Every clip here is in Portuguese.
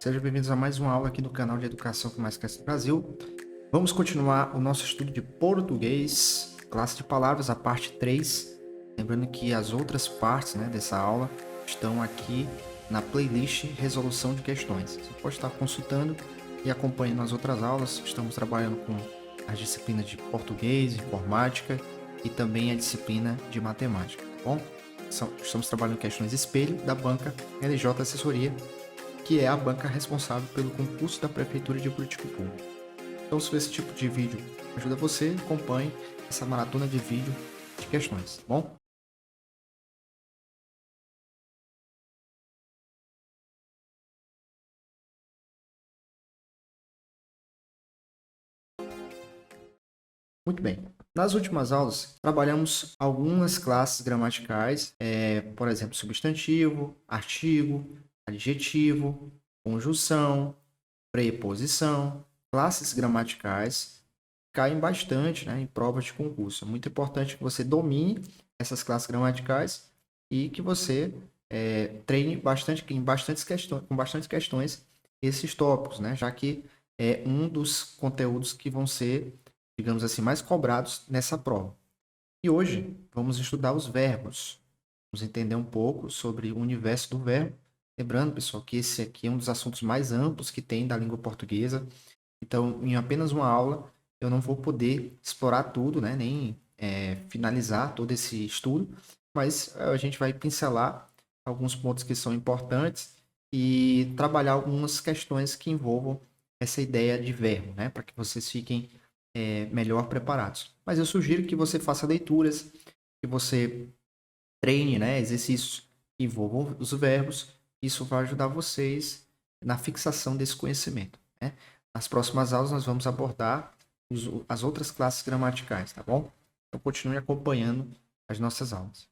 Sejam bem-vindos a mais uma aula aqui do canal de Educação que Mais Cresce no Brasil. Vamos continuar o nosso estudo de português, classe de palavras, a parte 3. Lembrando que as outras partes, dessa aula estão aqui na playlist Resolução de Questões. Você pode estar consultando e acompanhando as outras aulas. Estamos trabalhando com as disciplinas de português, informática e também a disciplina de matemática, tá bom? Estamos trabalhando questões espelho da banca LJ Assessoria, que é a banca responsável pelo concurso da Prefeitura de Buriticupu. Então, se esse tipo de vídeo ajuda você, acompanhe essa maratona de vídeo de questões, tá bom? Muito bem. Nas últimas aulas, trabalhamos algumas classes gramaticais, por exemplo, substantivo, artigo, adjetivo, conjunção, preposição. Classes gramaticais caem bastante, em provas de concurso. É muito importante que você domine essas classes gramaticais e que você treine bastante, com bastantes questões esses tópicos, já que é um dos conteúdos que vão ser, digamos assim, mais cobrados nessa prova. E hoje vamos estudar os verbos. Vamos entender um pouco sobre o universo do verbo. Lembrando, pessoal, que esse aqui é um dos assuntos mais amplos que tem da língua portuguesa. Então, em apenas uma aula, eu não vou poder explorar tudo, nem finalizar todo esse estudo, mas a gente vai pincelar alguns pontos que são importantes e trabalhar algumas questões que envolvam essa ideia de verbo, para que vocês fiquem melhor preparados. Mas eu sugiro que você faça leituras, que você treine, exercícios que envolvam os verbos. Isso vai ajudar vocês na fixação desse conhecimento, Nas próximas aulas nós vamos abordar as outras classes gramaticais, tá bom? Então continue acompanhando as nossas aulas.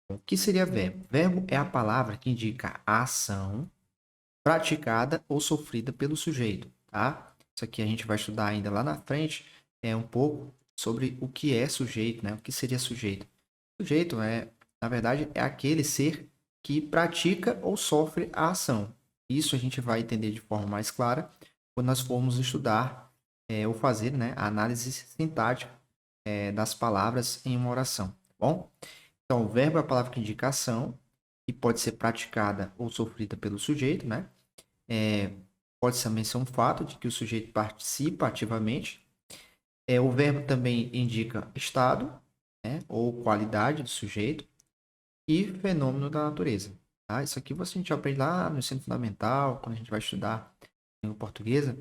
O que seria verbo? Verbo é a palavra que indica a ação praticada ou sofrida pelo sujeito, tá? Isso aqui a gente vai estudar ainda lá na frente, um pouco sobre o que é sujeito, O que seria sujeito? Sujeito na verdade, é aquele ser que pratica ou sofre a ação. Isso a gente vai entender de forma mais clara quando nós formos estudar ou fazer, a análise sintática das palavras em uma oração, tá bom? Então, o verbo é a palavra que indica ação, que pode ser praticada ou sofrida pelo sujeito, pode também ser um fato de que o sujeito participa ativamente. O verbo também indica estado, ou qualidade do sujeito e fenômeno da natureza. Tá? Isso aqui a gente aprende lá no ensino fundamental, quando a gente vai estudar língua portuguesa.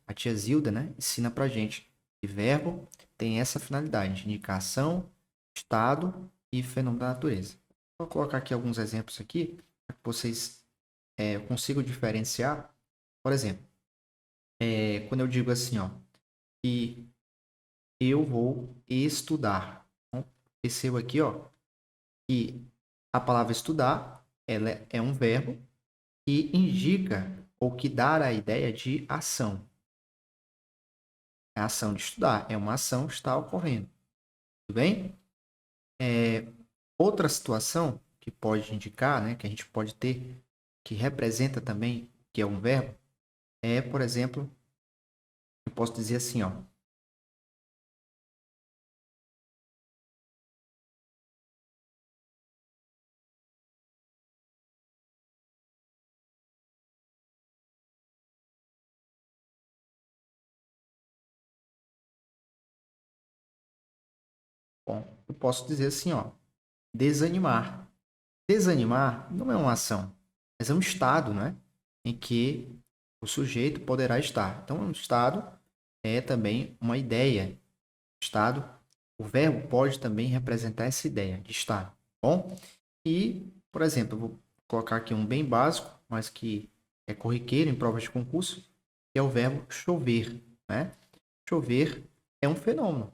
A tia Zilda, ensina pra gente que verbo tem essa finalidade, indicação, estado e fenômeno da natureza. Vou colocar aqui alguns exemplos aqui para que vocês consigam diferenciar. Por exemplo, quando eu digo assim, ó, que eu vou estudar. Então, perceba aqui, ó, que a palavra estudar, ela é um verbo que indica ou que dá a ideia de ação. A ação de estudar é uma ação que está ocorrendo. Tudo bem? Outra situação que pode indicar, que a gente pode ter, que representa também que é um verbo, por exemplo, eu posso dizer assim, ó. Bom, eu posso dizer assim, ó, desanimar. Desanimar não é uma ação, mas é um estado, em que o sujeito poderá estar. Então, um estado é também uma ideia. Estado, o verbo pode também representar essa ideia de estado. Bom, e, por exemplo, eu vou colocar aqui um bem básico, mas que é corriqueiro em provas de concurso, que é o verbo chover, Chover é um fenômeno,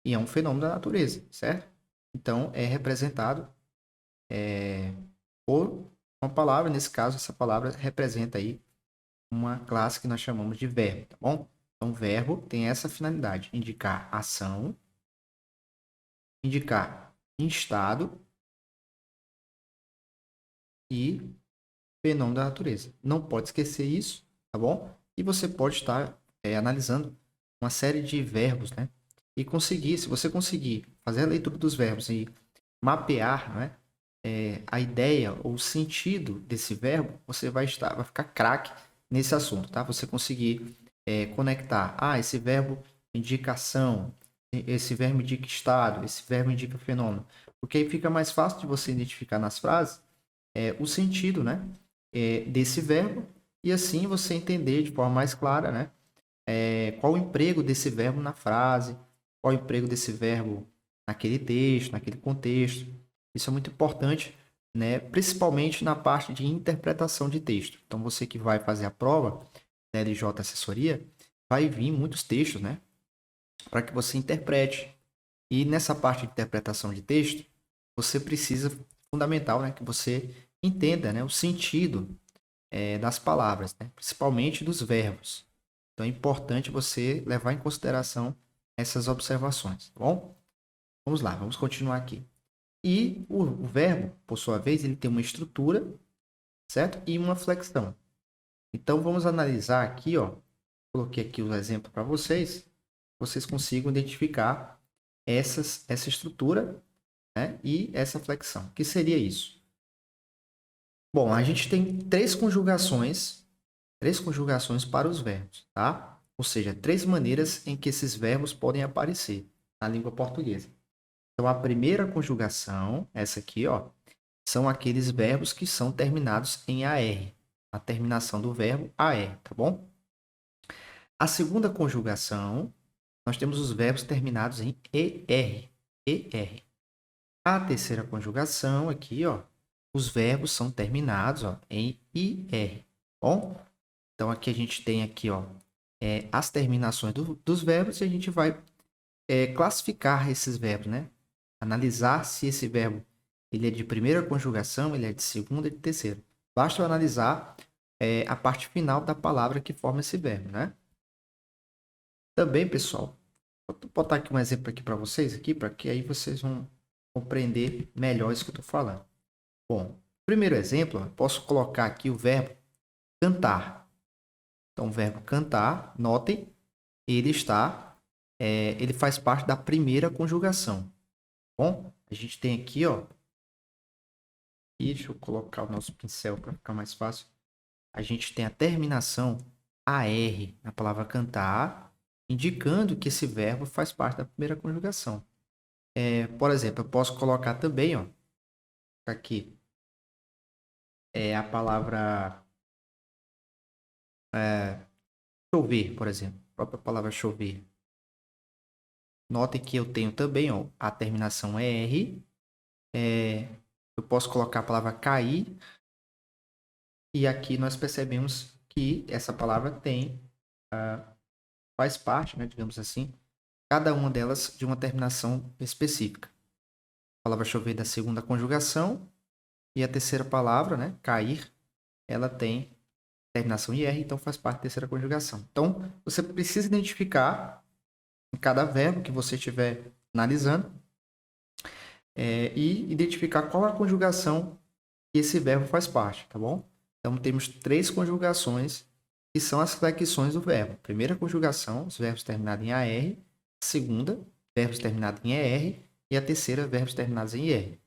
e é um fenômeno da natureza, certo? Então, é representado por uma palavra, nesse caso, essa palavra representa aí uma classe que nós chamamos de verbo, tá bom? Então, verbo tem essa finalidade, indicar ação, indicar estado e fenômeno da natureza. Não pode esquecer isso, tá bom? E você pode estar analisando uma série de verbos, né? E conseguir, se você conseguir fazer a leitura dos verbos e mapear, né, a ideia ou o sentido desse verbo, você vai ficar craque nesse assunto, tá? Você conseguir conectar, esse verbo indica ação, esse verbo indica estado, esse verbo indica fenômeno, porque aí fica mais fácil de você identificar nas frases o sentido, né, desse verbo e assim você entender de forma mais clara, né, qual o emprego desse verbo na frase, qual o emprego desse verbo naquele texto, naquele contexto. Isso é muito importante, né? Principalmente na parte de interpretação de texto. Então, você que vai fazer a prova da LJ Assessoria, vai vir muitos textos, né? Para que você interprete. E nessa parte de interpretação de texto, você precisa, fundamental, né? Que você entenda, né? O sentido das palavras, né? Principalmente dos verbos. Então, é importante você levar em consideração essas observações, tá bom? Vamos lá, vamos continuar aqui. E o verbo, por sua vez, ele tem uma estrutura, certo? E uma flexão. Então, vamos analisar aqui, ó. Coloquei aqui os exemplos para vocês. Vocês consigam identificar essa estrutura, né? E essa flexão. O que seria isso? Bom, a gente tem três conjugações para os verbos, tá? Ou seja, três maneiras em que esses verbos podem aparecer na língua portuguesa. Então, a primeira conjugação, essa aqui, ó, são aqueles verbos que são terminados em AR. A terminação do verbo AR, tá bom? A segunda conjugação, nós temos os verbos terminados em ER. ER. A terceira conjugação aqui, ó, os verbos são terminados, ó, em IR. Bom? Então, aqui a gente tem aqui, ó, as terminações dos verbos e a gente vai classificar esses verbos, né? Analisar se esse verbo ele é de primeira conjugação, ele é de segunda e de terceira. Basta eu analisar a parte final da palavra que forma esse verbo, né? Também, pessoal, vou botar aqui um exemplo aqui para vocês, aqui, para que aí vocês vão compreender melhor isso que eu estou falando. Bom, primeiro exemplo, eu posso colocar aqui o verbo cantar. Então, o verbo cantar, notem, ele faz parte da primeira conjugação. Bom, a gente tem aqui, ó, e deixa eu colocar o nosso pincel para ficar mais fácil. A gente tem a terminação AR na palavra cantar, indicando que esse verbo faz parte da primeira conjugação. Por exemplo, eu posso colocar também, ó, aqui, a palavra chover, por exemplo. A própria palavra chover. Notem que eu tenho também, ó, a terminação ER. Eu posso colocar a palavra cair. E aqui nós percebemos que essa palavra faz parte, né, digamos assim, cada uma delas de uma terminação específica. A palavra chover da segunda conjugação e a terceira palavra, né, cair, ela tem terminação em R, então faz parte da terceira conjugação. Então, você precisa identificar em cada verbo que você estiver analisando e identificar qual é a conjugação que esse verbo faz parte, tá bom? Então, temos três conjugações que são as flexões do verbo. Primeira conjugação, os verbos terminados em AR. Segunda, verbos terminados em ER. E a terceira, verbos terminados em IR.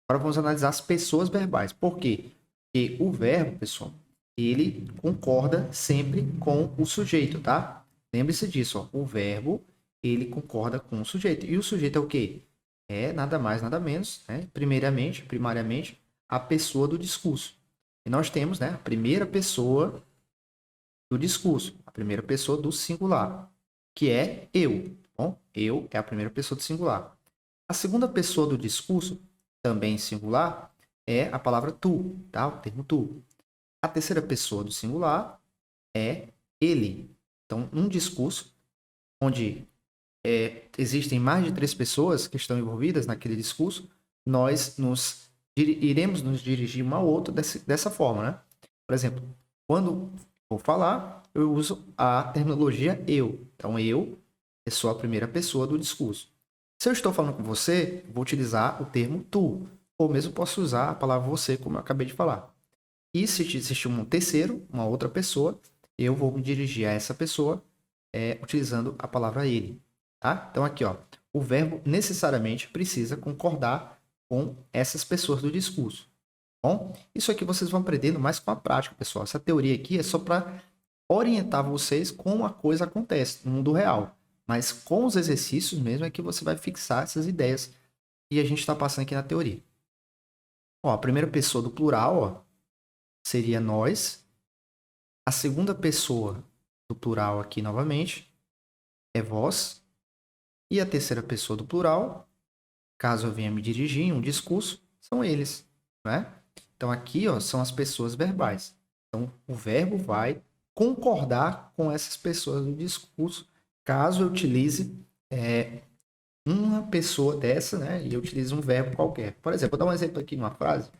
Agora vamos analisar as pessoas verbais. Por quê? Porque o verbo, pessoal, ele concorda sempre com o sujeito, tá? Lembre-se disso, ó. O verbo, ele concorda com o sujeito. E o sujeito é o quê? É nada mais, nada menos, né? Primariamente, a pessoa do discurso. E nós temos, né, a primeira pessoa do discurso, a primeira pessoa do singular, que é eu. Bom, eu é a primeira pessoa do singular. A segunda pessoa do discurso, também singular, é a palavra tu, tá? O termo tu. A terceira pessoa do singular é ele. Então, num discurso onde existem mais de três pessoas que estão envolvidas naquele discurso, nós iremos nos dirigir uma ao outro dessa forma, né? Por exemplo, quando vou falar, eu uso a terminologia eu. Então, eu sou a primeira pessoa do discurso. Se eu estou falando com você, vou utilizar o termo tu. Ou mesmo posso usar a palavra você, como eu acabei de falar. E se existir um terceiro, uma outra pessoa, eu vou me dirigir a essa pessoa utilizando a palavra ele. Tá? Então aqui, ó, o verbo necessariamente precisa concordar com essas pessoas do discurso. Bom, isso aqui vocês vão aprendendo mais com a prática, pessoal. Essa teoria aqui é só para orientar vocês como a coisa acontece no mundo real. Mas com os exercícios mesmo é que você vai fixar essas ideias que a gente está passando aqui na teoria. Ó, a primeira pessoa do plural, ó, seria nós. A segunda pessoa do plural aqui novamente é vós. E a terceira pessoa do plural, caso eu venha me dirigir em um discurso, são eles, né? Então aqui, ó, são as pessoas verbais. Então o verbo vai concordar com essas pessoas do discurso, caso eu utilize uma pessoa dessa, né? E eu utilize um verbo qualquer. Por exemplo, vou dar um exemplo aqui numa frase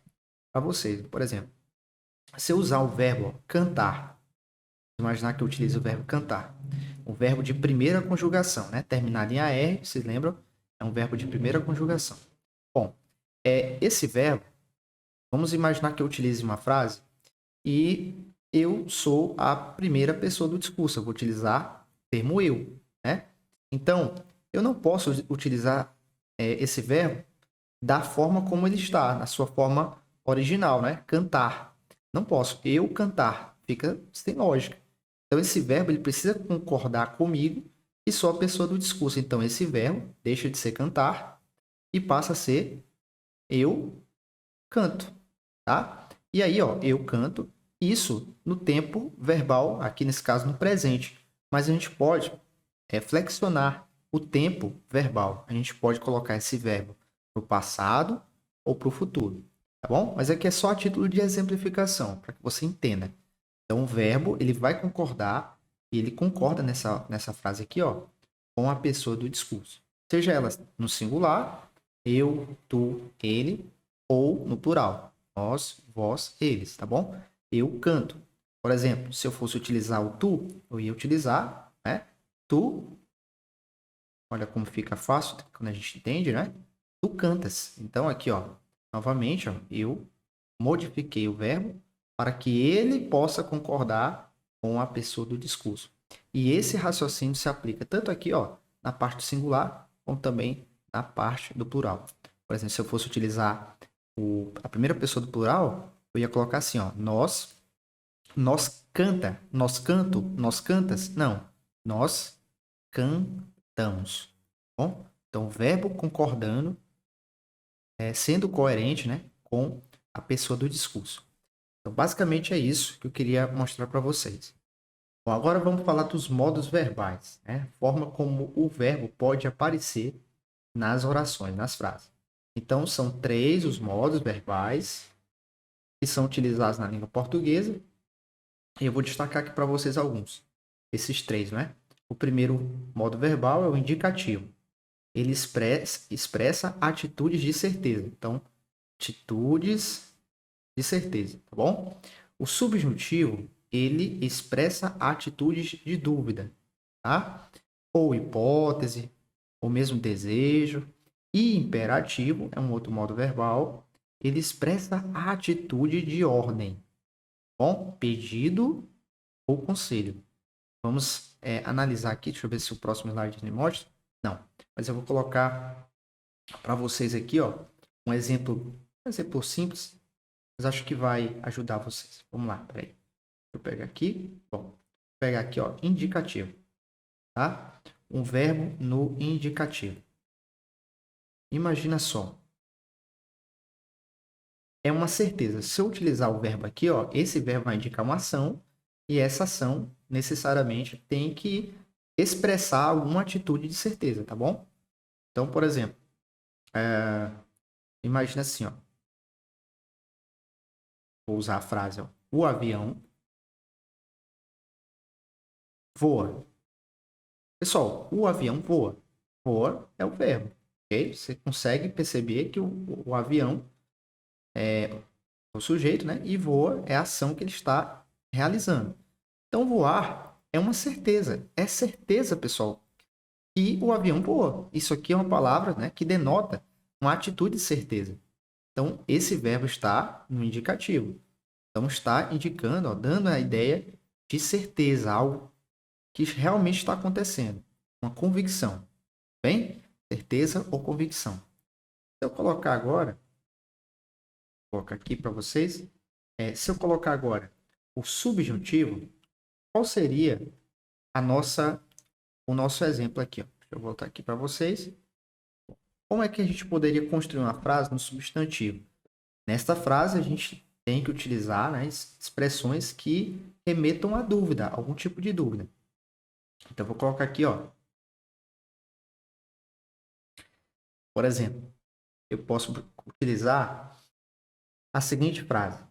para vocês. Por exemplo, se eu usar o verbo ó, cantar, imaginar que eu utilizo o verbo cantar, o verbo de primeira conjugação, né? Terminado em AR, vocês lembram? É um verbo de primeira conjugação. Bom, esse verbo, vamos imaginar que eu utilize uma frase e eu sou a primeira pessoa do discurso. Eu vou utilizar o termo eu, né? Então, eu não posso utilizar esse verbo da forma como ele está, na sua forma original, né? Cantar. Não posso. Eu cantar. Fica sem lógica. Então, esse verbo ele precisa concordar comigo e sou a pessoa do discurso. Então, esse verbo deixa de ser cantar e passa a ser eu canto, tá? E aí, ó, eu canto, isso no tempo verbal, aqui nesse caso no presente. Mas a gente pode flexionar o tempo verbal. A gente pode colocar esse verbo para o passado ou para o futuro, tá bom? Mas aqui é só a título de exemplificação, para que você entenda. Então, o verbo, ele vai concordar, e ele concorda nessa frase aqui, ó, com a pessoa do discurso. Seja ela no singular, eu, tu, ele, ou no plural, nós, vós, eles, tá bom? Eu canto. Por exemplo, se eu fosse utilizar o tu, eu ia utilizar, né? Tu, olha como fica fácil quando a gente entende, né? Tu cantas. Então, aqui, ó, novamente, ó, eu modifiquei o verbo para que ele possa concordar com a pessoa do discurso. E esse raciocínio se aplica tanto aqui, ó, na parte do singular, como também na parte do plural. Por exemplo, se eu fosse utilizar a primeira pessoa do plural, eu ia colocar assim, ó, nós canta, nós canto, nós cantas. Não, nós cantamos. Bom? Então, o verbo concordando, sendo coerente, né, com a pessoa do discurso. Então, basicamente é isso que eu queria mostrar para vocês. Bom, agora vamos falar dos modos verbais, né? Forma como o verbo pode aparecer nas orações, nas frases. Então, são 3 os modos verbais que são utilizados na língua portuguesa. E eu vou destacar aqui para vocês alguns. Esses 3, né? O primeiro modo verbal é o indicativo. Ele expressa atitudes de certeza. Então, atitudes de certeza, tá bom? O subjuntivo, ele expressa atitudes de dúvida, tá? Ou hipótese, ou mesmo desejo. E imperativo é um outro modo verbal, ele expressa a atitude de ordem, tá bom? Pedido ou conselho. Vamos analisar aqui, deixa eu ver se o próximo slide me mostra. Não, mas eu vou colocar para vocês aqui, ó, um exemplo simples, mas acho que vai ajudar vocês. Vamos lá, peraí. Deixa eu pegar aqui. Bom, vou pegar aqui, ó, indicativo, tá? Um verbo no indicativo. Imagina só. É uma certeza. Se eu utilizar o verbo aqui, ó, esse verbo vai indicar uma ação e essa ação necessariamente tem que expressar alguma atitude de certeza, tá bom? Então, por exemplo, imagina assim, ó. Vou usar a frase, ó. O avião voa. Pessoal, o avião voa. Voa é o verbo, ok? Você consegue perceber que o avião é o sujeito, né? E voa é a ação que ele está realizando. Então, voar é uma certeza. É certeza, pessoal, que o avião voa. Isso aqui é uma palavra, né, que denota uma atitude de certeza. Então, esse verbo está no indicativo. Então, está indicando, ó, dando a ideia de certeza, algo que realmente está acontecendo. Uma convicção. Bem? Certeza ou convicção. Se eu colocar agora, vou colocar aqui para vocês. Se eu colocar agora o subjuntivo, qual seria o nosso exemplo aqui? Ó? Deixa eu voltar aqui para vocês. Como é que a gente poderia construir uma frase no substantivo? Nesta frase, a gente tem que utilizar, né, expressões que remetam à dúvida, algum tipo de dúvida. Então, vou colocar aqui, ó. Por exemplo, eu posso utilizar a seguinte frase.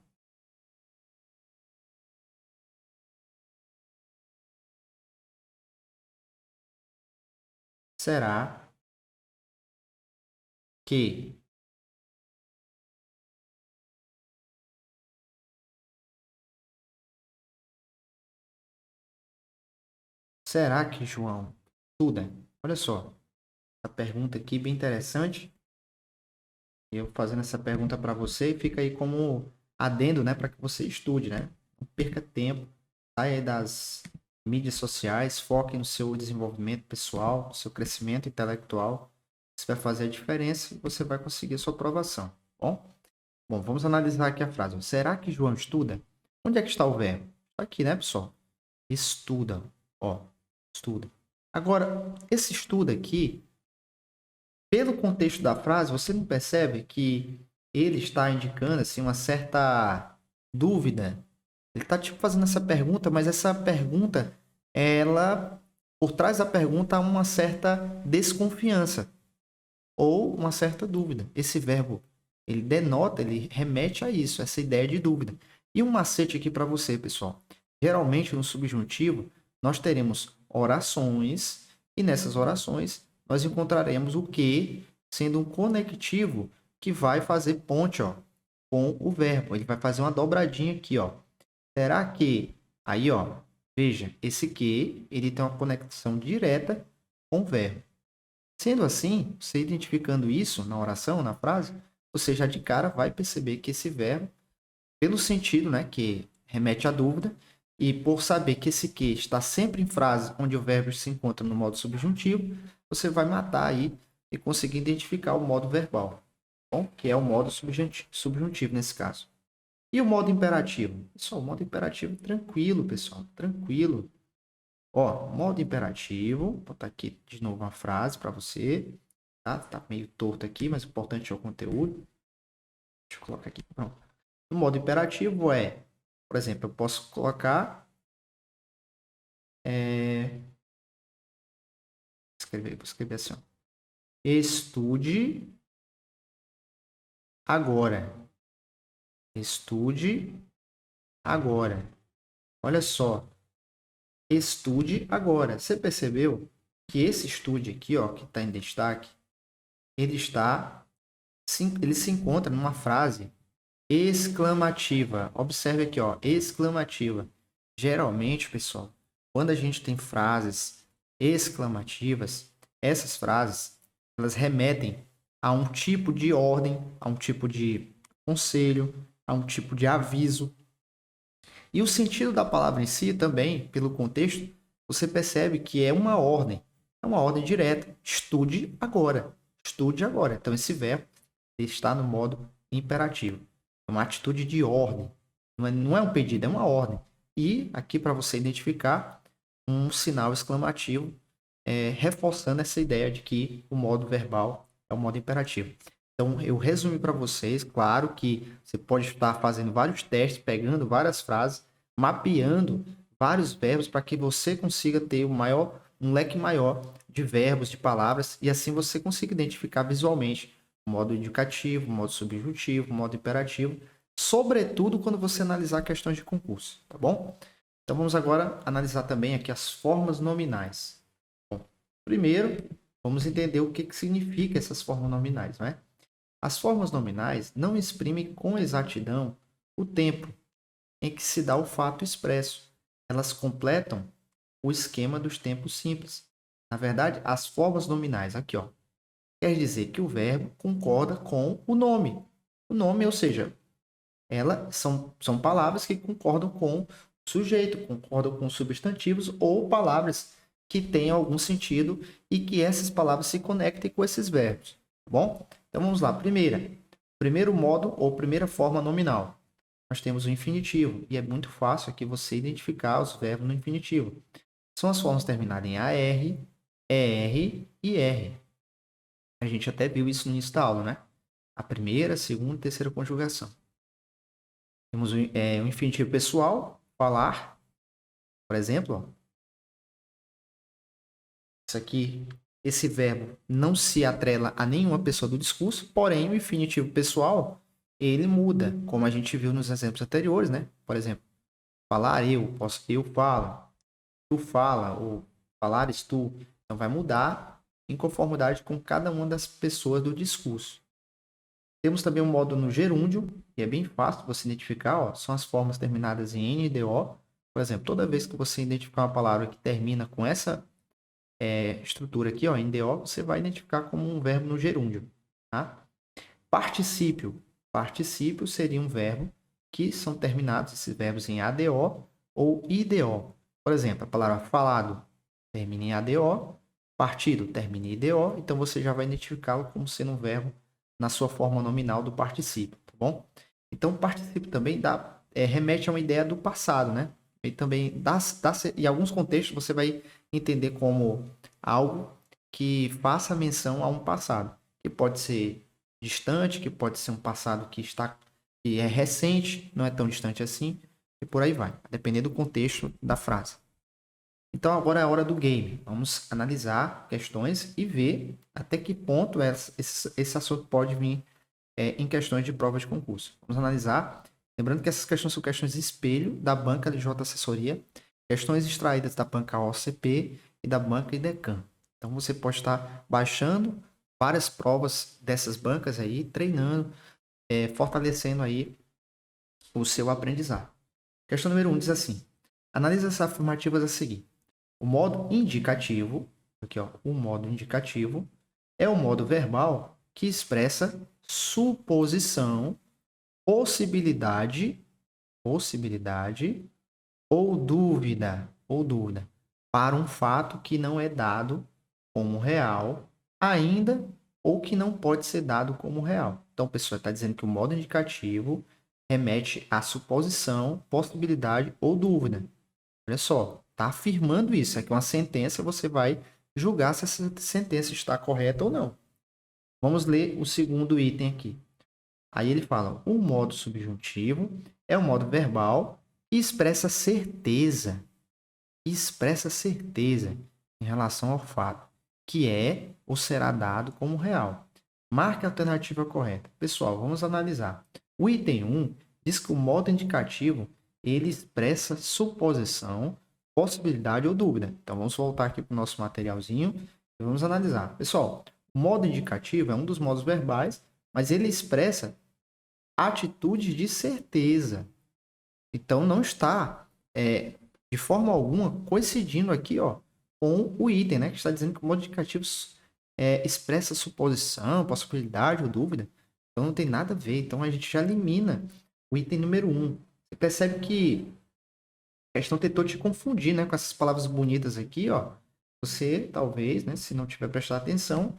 Será que João estuda? Olha só, essa pergunta aqui bem interessante. Eu fazendo essa pergunta para você, fica aí como adendo, né, para que você estude, né? Não perca tempo, saia das mídias sociais, foque no seu desenvolvimento pessoal, no seu crescimento intelectual. Isso vai fazer a diferença e você vai conseguir a sua aprovação, tá bom? Bom, vamos analisar aqui a frase. Será que João estuda? Onde é que está o verbo? Está aqui, né, pessoal? Estuda, ó, estuda. Agora, esse estuda aqui, pelo contexto da frase, você não percebe que ele está indicando assim uma certa dúvida? Ele está tipo fazendo essa pergunta, mas essa pergunta, ela por trás da pergunta há uma certa desconfiança ou uma certa dúvida. Esse verbo, ele denota, ele remete a isso, essa ideia de dúvida. E um macete aqui para você, pessoal. Geralmente no subjuntivo, nós teremos orações e nessas orações nós encontraremos o que sendo um conectivo que vai fazer ponte, ó, com o verbo. Ele vai fazer uma dobradinha aqui, ó. Será que aí, ó, veja, esse que ele tem uma conexão direta com o verbo. Sendo assim, você identificando isso na oração, na frase, você já de cara vai perceber que esse verbo, pelo sentido, né, que remete à dúvida, e por saber que esse que está sempre em frase onde o verbo se encontra no modo subjuntivo, você vai matar aí e conseguir identificar o modo verbal, bom? Que é o modo subjuntivo nesse caso. E o modo imperativo? Pessoal, o modo imperativo tranquilo, pessoal, tranquilo. Ó, modo imperativo, vou botar aqui de novo uma frase para você, tá? Tá meio torto aqui, mas o importante é o conteúdo. Deixa eu colocar aqui. Pronto. No modo imperativo por exemplo, eu posso colocar, vou escrever assim, ó. Estude agora. Estude agora. Olha só, estude agora. Você percebeu que esse estude aqui, ó, que está em destaque, ele está, ele se encontra numa frase exclamativa. Observe aqui, ó, exclamativa. Geralmente, pessoal, quando a gente tem frases exclamativas, essas frases, elas remetem a um tipo de ordem, a um tipo de conselho, a um tipo de aviso. E o sentido da palavra em si também, pelo contexto, você percebe que é uma ordem direta. Estude agora. Estude agora. Então, esse verbo está no modo imperativo. É uma atitude de ordem. Não é um pedido, é uma ordem. E aqui para você identificar um sinal exclamativo, reforçando essa ideia de que o modo verbal é o modo imperativo. Então, eu resumi para vocês, claro que você pode estar fazendo vários testes, pegando várias frases, mapeando vários verbos para que você consiga ter um leque maior de verbos, de palavras, e assim você consiga identificar visualmente o modo indicativo, o modo subjuntivo, o modo imperativo, sobretudo quando você analisar questões de concurso, tá bom? Então vamos agora analisar também aqui as formas nominais. Bom, primeiro, vamos entender o que significa essas formas nominais, não é? As formas nominais não exprimem com exatidão o tempo em que se dá o fato expresso. Elas completam o esquema dos tempos simples. Na verdade, as formas nominais, aqui, ó, quer dizer que o verbo concorda com o nome. O nome, ou seja, são palavras que concordam com o sujeito, concordam com substantivos ou palavras que têm algum sentido e que essas palavras se conectem com esses verbos, tá bom? Então vamos lá. Primeiro modo ou primeira forma nominal. Nós temos o infinitivo e é muito fácil aqui você identificar os verbos no infinitivo. São as formas terminadas em AR, ER e R. A gente até viu isso no início da aula, né? A primeira, segunda e terceira conjugação. Temos o infinitivo pessoal, falar, por exemplo. Ó. Isso aqui, esse verbo não se atrela a nenhuma pessoa do discurso, porém o infinitivo pessoal, ele muda, como a gente viu nos exemplos anteriores, né? Por exemplo, falar eu falo, tu fala, ou falares tu. Então vai mudar em conformidade com cada uma das pessoas do discurso. Temos também um modo no gerúndio, que é bem fácil você identificar, ó, são as formas terminadas em N e DO. Por exemplo, toda vez que você identificar uma palavra que termina com essa estrutura aqui, ó, em DO, você vai identificar como um verbo no gerúndio. Tá? Particípio. Particípio seria um verbo que são terminados esses verbos em ADO ou IDO. Por exemplo, a palavra falado termina em ADO, partido termina em IDO, então você já vai identificá-lo como sendo um verbo na sua forma nominal do particípio, tá bom? Então, o particípio também remete a uma ideia do passado, né? E também em alguns contextos você vai entender como algo que faça menção a um passado, que pode ser distante, que pode ser um passado que é recente, não é tão distante assim, e por aí vai, dependendo do contexto da frase. Então agora é a hora do game. Vamos analisar questões e ver até que ponto esse assunto pode vir em questões de provas de concurso. Vamos analisar. Lembrando que essas questões são questões de espelho da banca LJ Assessoria, questões extraídas da banca OCP e da banca IDECAM. Então você pode estar baixando várias provas dessas bancas aí, treinando, fortalecendo aí o seu aprendizado. Questão número 1 diz assim: analise as afirmativas a seguir. O modo indicativo, aqui ó, o modo indicativo é o modo verbal que expressa suposição, possibilidade ou dúvida para um fato que não é dado como real ainda ou que não pode ser dado como real. Então, a pessoa está dizendo que o modo indicativo remete à suposição, possibilidade ou dúvida. Olha só, está afirmando isso. Aqui é uma sentença, você vai julgar se essa sentença está correta ou não. Vamos ler o segundo item aqui. Aí ele fala: o modo subjuntivo é o modo verbal e expressa certeza em relação ao fato, que é ou será dado como real. Marque a alternativa correta. Pessoal, vamos analisar. O item 1 diz que o modo indicativo ele expressa suposição, possibilidade ou dúvida. Então vamos voltar aqui para o nosso materialzinho e vamos analisar. Pessoal, o modo indicativo é um dos modos verbais, mas ele expressa atitudes de certeza. Então não está de forma alguma coincidindo aqui, ó, com o item, né, que está dizendo que o modo indicativo expressa suposição, possibilidade ou dúvida. Então não tem nada a ver. Então a gente já elimina o item número 1. Você percebe que a questão tentou te confundir, né, com essas palavras bonitas aqui, ó. Você talvez, né, se não tiver prestado atenção,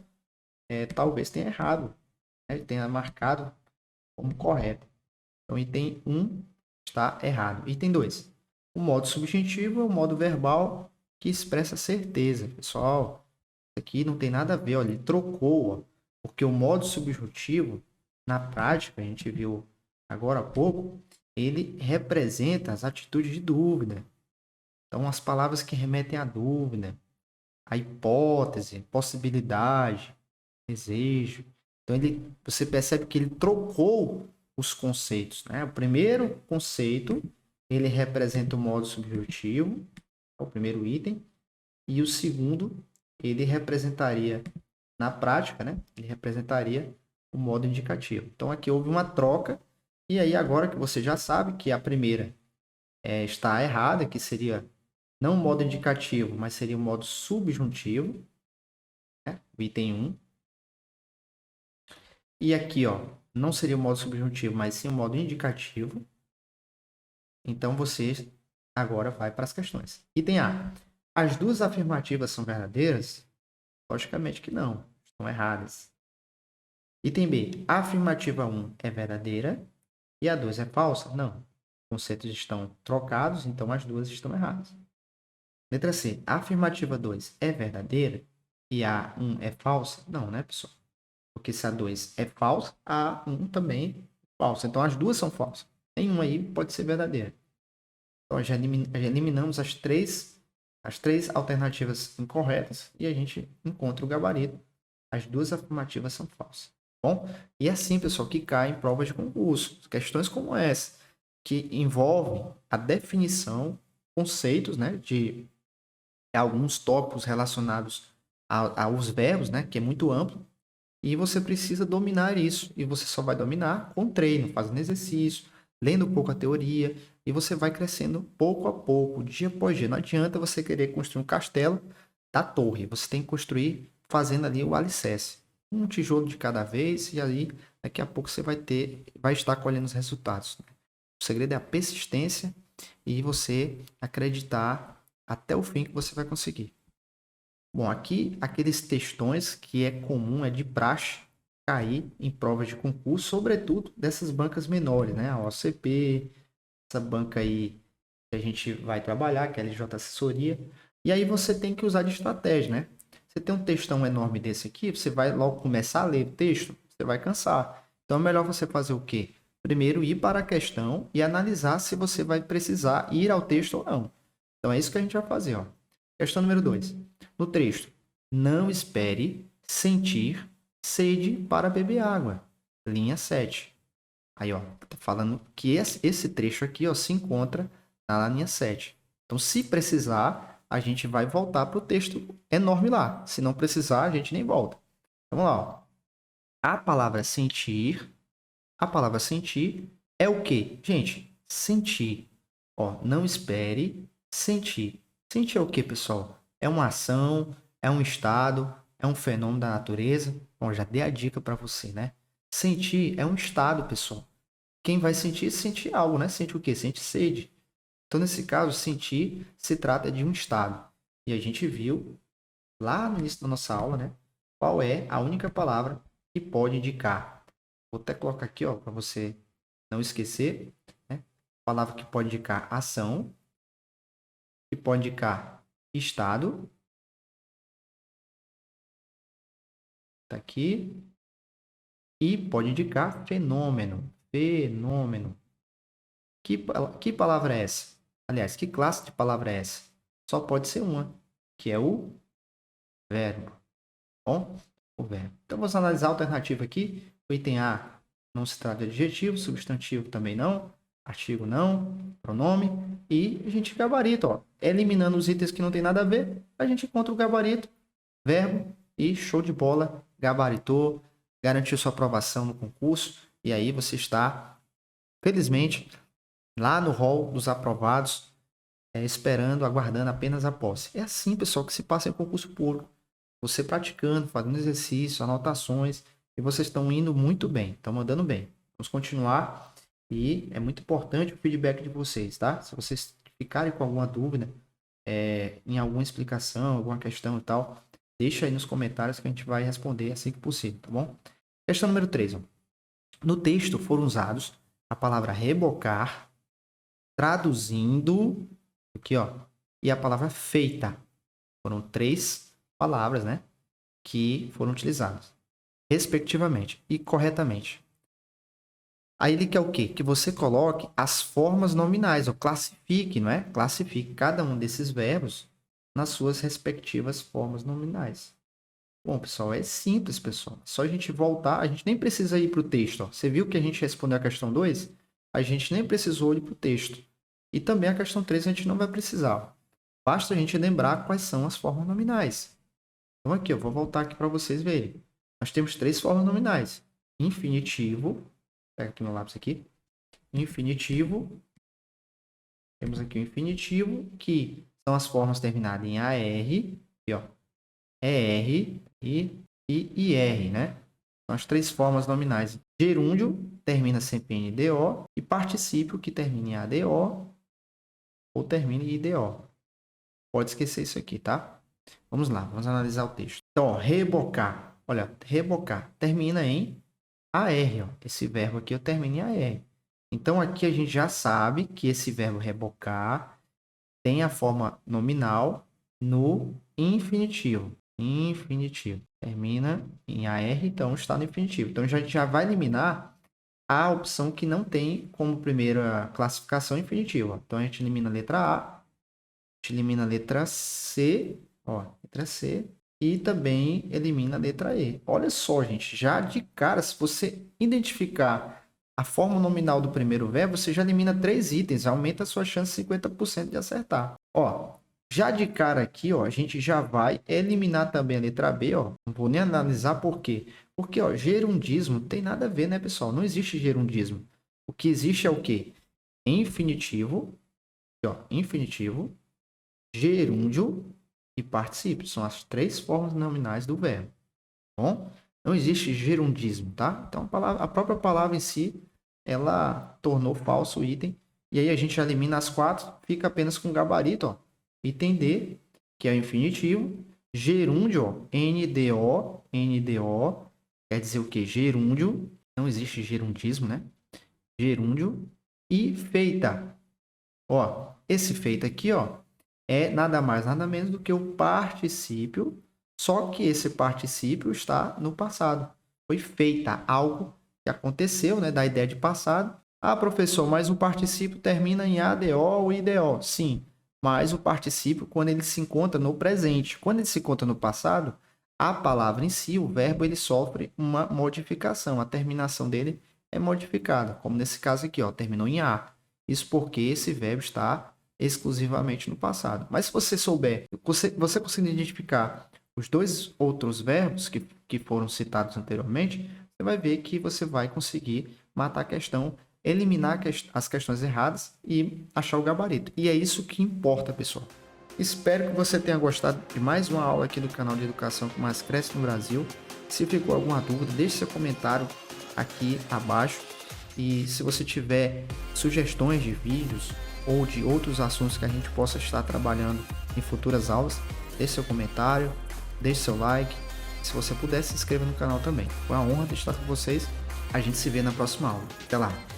talvez tenha errado, né, tenha marcado como correto. Então item 1 está errado. Item 2. O modo subjuntivo é o modo verbal que expressa certeza. Pessoal, isso aqui não tem nada a ver. Olha, ele trocou, ó, porque o modo subjuntivo, na prática, a gente viu agora há pouco, ele representa as atitudes de dúvida. Então, as palavras que remetem à dúvida, à hipótese, possibilidade, desejo. Então, você percebe que ele trocou os conceitos, né? O primeiro conceito, ele representa o modo subjuntivo, é o primeiro item, e o segundo, ele representaria, na prática, né? Ele representaria o modo indicativo. Então, aqui houve uma troca, e aí agora que você já sabe que a primeira está errada, que seria não o modo indicativo, mas seria o modo subjuntivo, né? O item 1. E aqui, ó, não seria o modo subjuntivo, mas sim o modo indicativo. Então você agora vai para as questões. Item A. As duas afirmativas são verdadeiras? Logicamente que não, estão erradas. Item B. A afirmativa 1 é verdadeira e a 2 é falsa? Não. Os conceitos estão trocados, então as duas estão erradas. Letra C. A afirmativa 2 é verdadeira e a 1 é falsa? Não, né, pessoal? Porque se a 2 é falsa, a 1 também é falsa. Então as duas são falsas. Nenhuma aí pode ser verdadeira. Então já eliminamos as três alternativas incorretas e a gente encontra o gabarito. As duas afirmativas são falsas. Bom, e é assim, pessoal, que cai em provas de concurso. Questões como essa, que envolvem a definição, conceitos, né, de alguns tópicos relacionados aos verbos, né, que é muito amplo, e você precisa dominar isso. E você só vai dominar com treino, fazendo exercício, lendo um pouco a teoria, e você vai crescendo pouco a pouco, dia após dia. Não adianta você querer construir um castelo da torre. Você tem que construir fazendo ali o alicerce. Um tijolo de cada vez, e aí daqui a pouco você vai estar colhendo os resultados. O segredo é a persistência e você acreditar até o fim que você vai conseguir. Bom, aqui aqueles textões que é comum, é de praxe cair em provas de concurso, sobretudo dessas bancas menores, né? A OCP, essa banca aí que a gente vai trabalhar, que é a LJ Assessoria. E aí você tem que usar de estratégia, né? Você tem um textão enorme desse aqui, você vai logo começar a ler o texto, você vai cansar. Então é melhor você fazer o quê? Primeiro ir para a questão e analisar se você vai precisar ir ao texto ou não. Então é isso que a gente vai fazer, ó. Questão número 2. No texto, não espere sentir sede para beber água. Linha 7. Aí, ó, tá falando que esse trecho aqui, ó, se encontra na linha 7. Então, se precisar, a gente vai voltar para o texto enorme lá. Se não precisar, a gente nem volta. Vamos lá, ó. A palavra sentir é o quê? Gente, sentir. Ó, não espere sentir. Sentir é o quê, pessoal? É uma ação, é um estado, é um fenômeno da natureza. Bom, já dei a dica para você, né? Sentir é um estado, pessoal. Quem vai sentir, sente algo, né? Sente o quê? Sente sede. Então, nesse caso, sentir se trata de um estado. E a gente viu lá no início da nossa aula, né? Qual é a única palavra que pode indicar. Vou até colocar aqui, ó, para você não esquecer, né? Palavra que pode indicar ação, que pode indicar estado. Tá aqui. E pode indicar fenômeno. Fenômeno. Que palavra é essa? Aliás, que classe de palavra é essa? Só pode ser uma, que é o verbo. Bom, o verbo. Então, vamos analisar a alternativa aqui. O item A não se trata de adjetivo, substantivo também não, artigo não, pronome. E a gente gabarito, ó. Eliminando os itens que não tem nada a ver, a gente encontra o gabarito, verbo e show de bola, gabaritou, garantiu sua aprovação no concurso. E aí você está, felizmente, lá no hall dos aprovados, esperando, aguardando apenas a posse. É assim, pessoal, que se passa em concurso público. Você praticando, fazendo exercícios, anotações, e vocês estão indo muito bem, estão mandando bem. Vamos continuar e é muito importante o feedback de vocês, tá? Se vocês ficarem com alguma dúvida, em alguma explicação, alguma questão e tal, deixa aí nos comentários que a gente vai responder assim que possível, tá bom? Questão número 3. Ó. No texto foram usados a palavra rebocar, traduzindo aqui, ó, e a palavra feita. Foram 3 palavras, né, que foram utilizadas, respectivamente e corretamente. Aí ele quer o quê? Que você coloque as formas nominais, ou classifique, não é? Classifique cada um desses verbos nas suas respectivas formas nominais. Bom, pessoal, é simples, pessoal. É só a gente voltar, a gente nem precisa ir para o texto. Ó. Você viu que a gente respondeu a questão 2? A gente nem precisou ir para o texto. E também a questão 3 a gente não vai precisar. Ó. Basta a gente lembrar quais são as formas nominais. Então aqui, eu vou voltar aqui para vocês verem. Nós temos 3 formas nominais. Infinitivo, pega aqui meu lápis aqui. Infinitivo. Temos aqui o infinitivo, que são as formas terminadas em AR, e ó, ER e IR, né? São as 3 formas nominais Gerúndio termina sempre em NDO e particípio que termina em ADO ou termina em IDO. Pode esquecer isso aqui, tá? Vamos lá, vamos analisar o texto. Então, ó, rebocar. Olha, rebocar termina em AR. Ó. Esse verbo aqui eu termino em AR. Então, aqui a gente já sabe que esse verbo rebocar tem a forma nominal no infinitivo. Infinitivo. Termina em AR, então está no infinitivo. Então, a gente já vai eliminar a opção que não tem como primeira classificação infinitiva. Então, a gente elimina a letra A, a gente elimina a letra C, ó, letra C, e também elimina a letra E. Olha só, gente, já de cara, se você identificar a forma nominal do primeiro verbo, você já elimina 3 itens, aumenta a sua chance de 50% de acertar. Ó, já de cara aqui, ó, a gente já vai eliminar também a letra B, ó. Não vou nem analisar por quê. Porque, ó, gerundismo tem nada a ver, né, pessoal? Não existe gerundismo. O que existe é o quê? Infinitivo, ó, infinitivo, gerúndio e particípio. São as 3 formas nominais do verbo. Tá bom? Não existe gerundismo, tá? Então, a própria palavra em si, ela tornou falso o item. E aí a gente elimina as 4, fica apenas com o gabarito, ó. Item D, que é o infinitivo. Gerúndio, ó, NDO, NDO, quer dizer o quê? Gerúndio. Não existe gerundismo, né? Gerúndio. E feita. Ó, esse feita aqui, ó, é nada mais, nada menos do que o particípio, só que esse particípio está no passado. Foi feita algo que aconteceu, né, da ideia de passado. Ah, professor, mas o particípio termina em ADO ou IDO. Sim, mas o particípio quando ele se encontra no presente. Quando ele se encontra no passado, a palavra em si, o verbo, ele sofre uma modificação. A terminação dele é modificada, como nesse caso aqui, ó, terminou em A. Isso porque esse verbo está exclusivamente no passado. Mas se você souber, você conseguir identificar os 2 outros verbos que foram citados anteriormente, você vai ver que você vai conseguir matar a questão, eliminar as questões erradas e achar o gabarito. E é isso que importa, pessoal. Espero que você tenha gostado de mais uma aula aqui do canal de Educação que Mais Cresce no Brasil. Se ficou alguma dúvida, deixe seu comentário aqui abaixo. E se você tiver sugestões de vídeos ou de outros assuntos que a gente possa estar trabalhando em futuras aulas, deixe seu comentário, deixe seu like. Se você puder, se inscreva no canal também. Foi uma honra estar com vocês. A gente se vê na próxima aula. Até lá!